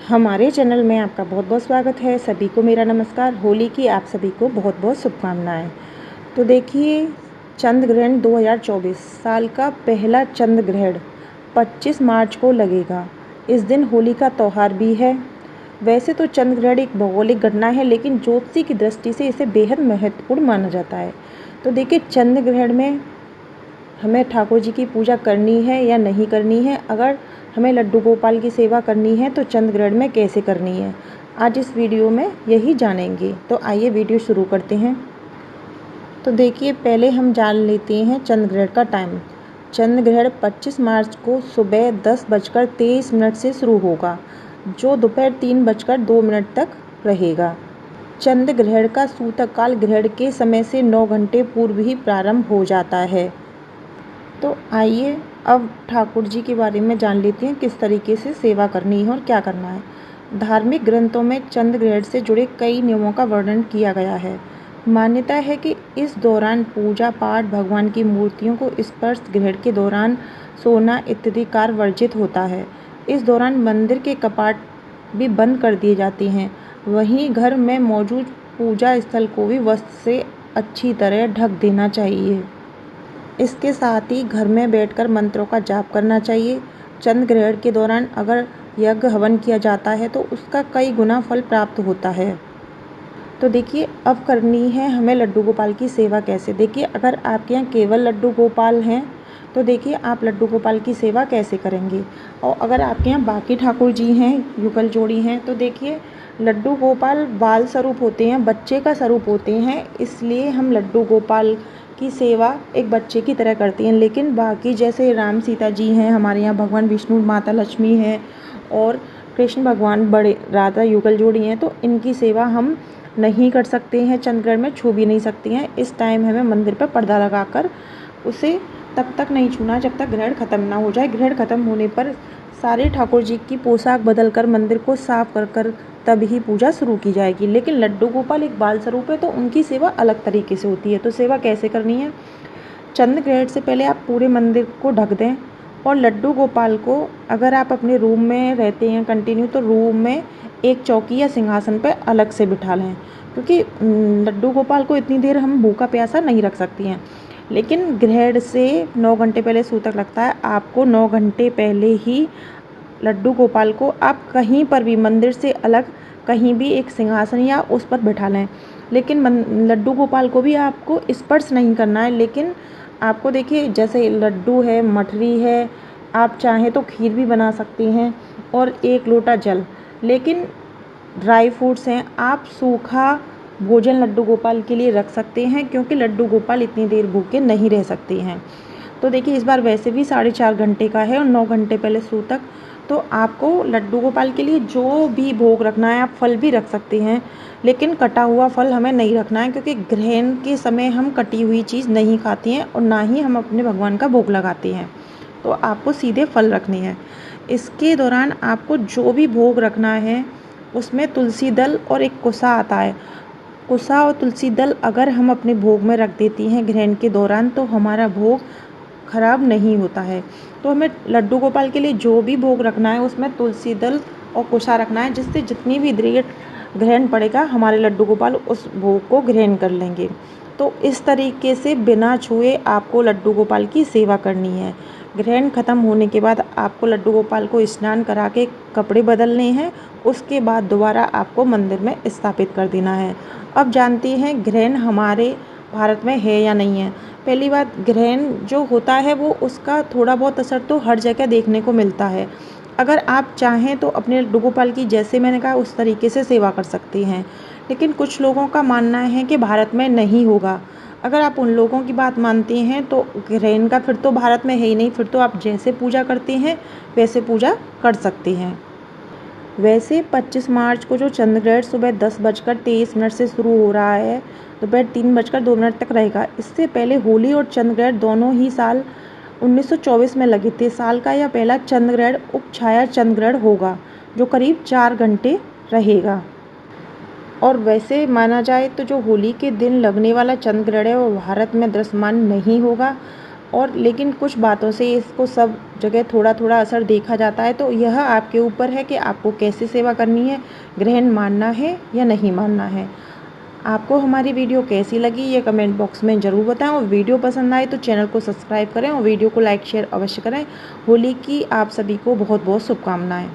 हमारे चैनल में आपका बहुत बहुत स्वागत है। सभी को मेरा नमस्कार। होली की आप सभी को बहुत बहुत शुभकामनाएं। तो देखिए, चंद्र ग्रहण 2024 साल का पहला चंद्र ग्रहण 25 मार्च को लगेगा। इस दिन होली का त्यौहार भी है। वैसे तो चंद्र ग्रहण एक भौगोलिक घटना है, लेकिन ज्योतिषी की दृष्टि से इसे बेहद महत्वपूर्ण माना जाता है। तो देखिए, चंद्र ग्रहण में हमें ठाकुर जी की पूजा करनी है या नहीं करनी है, अगर हमें लड्डू गोपाल की सेवा करनी है तो चंद्र ग्रहण में कैसे करनी है, आज इस वीडियो में यही जानेंगे। तो आइए वीडियो शुरू करते हैं। तो देखिए, पहले हम जान लेते हैं चंद्र ग्रहण का टाइम। चंद्र ग्रहण 25 मार्च को सुबह 10:23 से शुरू होगा, जो दोपहर 3:02 तक रहेगा। चंद्र ग्रहण का सूतकाल ग्रहण के समय से 9 घंटे पूर्व ही प्रारंभ हो जाता है। तो आइए अब ठाकुर जी के बारे में जान लेते हैं, किस तरीके से सेवा करनी है और क्या करना है। धार्मिक ग्रंथों में चंद्र ग्रहण से जुड़े कई नियमों का वर्णन किया गया है। मान्यता है कि इस दौरान पूजा पाठ, भगवान की मूर्तियों को स्पर्श, ग्रहण के दौरान सोना इत्यादि कार्य वर्जित होता है। इस दौरान मंदिर के कपाट भी बंद कर दिए जाते हैं। वहीं घर में मौजूद पूजा स्थल को भी वस्त्र से अच्छी तरह ढक देना चाहिए। इसके साथ ही घर में बैठकर मंत्रों का जाप करना चाहिए। चंद्र ग्रहण के दौरान अगर यज्ञ हवन किया जाता है तो उसका कई गुना फल प्राप्त होता है। तो देखिए, अब करनी है हमें लड्डू गोपाल की सेवा कैसे। देखिए, अगर आपके यहाँ केवल लड्डू गोपाल हैं तो देखिए आप लड्डू गोपाल की सेवा कैसे करेंगे, और अगर आपके यहाँ बाकी ठाकुर जी हैं, युगल जोड़ी हैं, तो देखिए लड्डू गोपाल बाल स्वरूप होते हैं, बच्चे का स्वरूप होते हैं, इसलिए हम लड्डू गोपाल की सेवा एक बच्चे की तरह करते हैं। लेकिन बाकी जैसे राम सीता जी हैं, हमारे यहाँ भगवान विष्णु, माता लक्ष्मी हैं और कृष्ण भगवान बड़े राधा युगल जोड़ी हैं, तो इनकी सेवा हम नहीं कर सकते हैं। चंद्र ग्रहण में छू भी नहीं सकते हैं। इस टाइम हमें मंदिर पर पर्दा लगाकर उसे तब तक नहीं छूना जब तक ग्रहण खत्म ना हो जाए। ग्रहण खत्म होने पर सारे ठाकुर जी की पोशाक बदलकर मंदिर को साफ कर तब ही पूजा शुरू की जाएगी। लेकिन लड्डू गोपाल एक बाल स्वरूप है, तो उनकी सेवा अलग तरीके से होती है। तो सेवा कैसे करनी है, चंद्र ग्रहण से पहले आप पूरे मंदिर को ढक दें और लड्डू गोपाल को, अगर आप अपने रूम में रहते हैं कंटिन्यू, तो रूम में एक चौकी या सिंहासन पर अलग से बिठा लें, क्योंकि लड्डू गोपाल को इतनी देर हम भूखा प्यासा नहीं रख सकती हैं। लेकिन ग्रहण से 9 घंटे पहले सूतक लगता है, आपको 9 घंटे पहले ही लड्डू गोपाल को आप कहीं पर भी मंदिर से अलग कहीं भी एक सिंहासन या उस पर बिठा लें। लेकिन लड्डू गोपाल को भी आपको स्पर्श नहीं करना है। लेकिन आपको देखिए, जैसे लड्डू है, मठरी है, आप चाहें तो खीर भी बना सकती हैं और 1 लोटा जल। लेकिन ड्राई फ्रूट्स हैं, आप सूखा भोजन लड्डू गोपाल के लिए रख सकते हैं, क्योंकि लड्डू गोपाल इतनी देर भूखे नहीं रह सकते हैं। तो देखिए, इस बार वैसे भी 4.5 घंटे का है और 9 घंटे पहले सूतक, तो आपको लड्डू गोपाल के लिए जो भी भोग रखना है, आप फल भी रख सकते हैं, लेकिन कटा हुआ फल हमें नहीं रखना है, क्योंकि ग्रहण के समय हम कटी हुई चीज़ नहीं खाते हैं और ना ही हम अपने भगवान का भोग लगाते हैं। तो आपको सीधे फल रखने हैं। इसके दौरान आपको जो भी भोग रखना है उसमें तुलसी दल और एक कुसा आता है। कुसा और तुलसी दल अगर हम अपने भोग में रख देती हैं ग्रहण के दौरान, तो हमारा भोग खराब नहीं होता है। तो हमें लड्डू गोपाल के लिए जो भी भोग रखना है उसमें तुलसी दल और कुसा रखना है, जिससे जितनी भी देर ग्रहण पड़ेगा हमारे लड्डू गोपाल उस भोग को ग्रहण कर लेंगे। तो इस तरीके से बिना छुए आपको लड्डू गोपाल की सेवा करनी है। ग्रहण खत्म होने के बाद आपको लड्डू गोपाल को स्नान करा के कपड़े बदलने हैं, उसके बाद दोबारा आपको मंदिर में स्थापित कर देना है। अब जानते हैं ग्रहण हमारे भारत में है या नहीं है। पहली बात, ग्रहण जो होता है वो उसका थोड़ा बहुत असर तो हर जगह देखने को मिलता है। अगर आप चाहें तो अपने लड्डू गोपाल की, जैसे मैंने कहा, उस तरीके से सेवा कर सकती हैं। लेकिन कुछ लोगों का मानना है कि भारत में नहीं होगा। अगर आप उन लोगों की बात मानते हैं तो ग्रहण का फिर तो भारत में है ही नहीं, फिर तो आप जैसे पूजा करते हैं वैसे पूजा कर सकते हैं। वैसे 25 मार्च को जो चंद्र ग्रहण सुबह 10:23 से शुरू हो रहा है, दोपहर 3:02 तक रहेगा। इससे पहले होली और चंद्र ग्रहण दोनों ही साल 1924 में लगे थे। साल का यह पहला चंद्र ग्रहण उपछाया चंद्र ग्रहण होगा, जो करीब 4 घंटे रहेगा। और वैसे माना जाए तो जो होली के दिन लगने वाला चंद्र ग्रहण है वो भारत में दृश्यमान नहीं होगा। और लेकिन कुछ बातों से इसको सब जगह थोड़ा थोड़ा असर देखा जाता है। तो यह आपके ऊपर है कि आपको कैसे सेवा करनी है, ग्रहण मानना है या नहीं मानना है। आपको हमारी वीडियो कैसी लगी ये कमेंट बॉक्स में ज़रूर बताएं, और वीडियो पसंद आए तो चैनल को सब्सक्राइब करें और वीडियो को लाइक शेयर अवश्य करें। होली की आप सभी को बहुत बहुत शुभकामनाएं।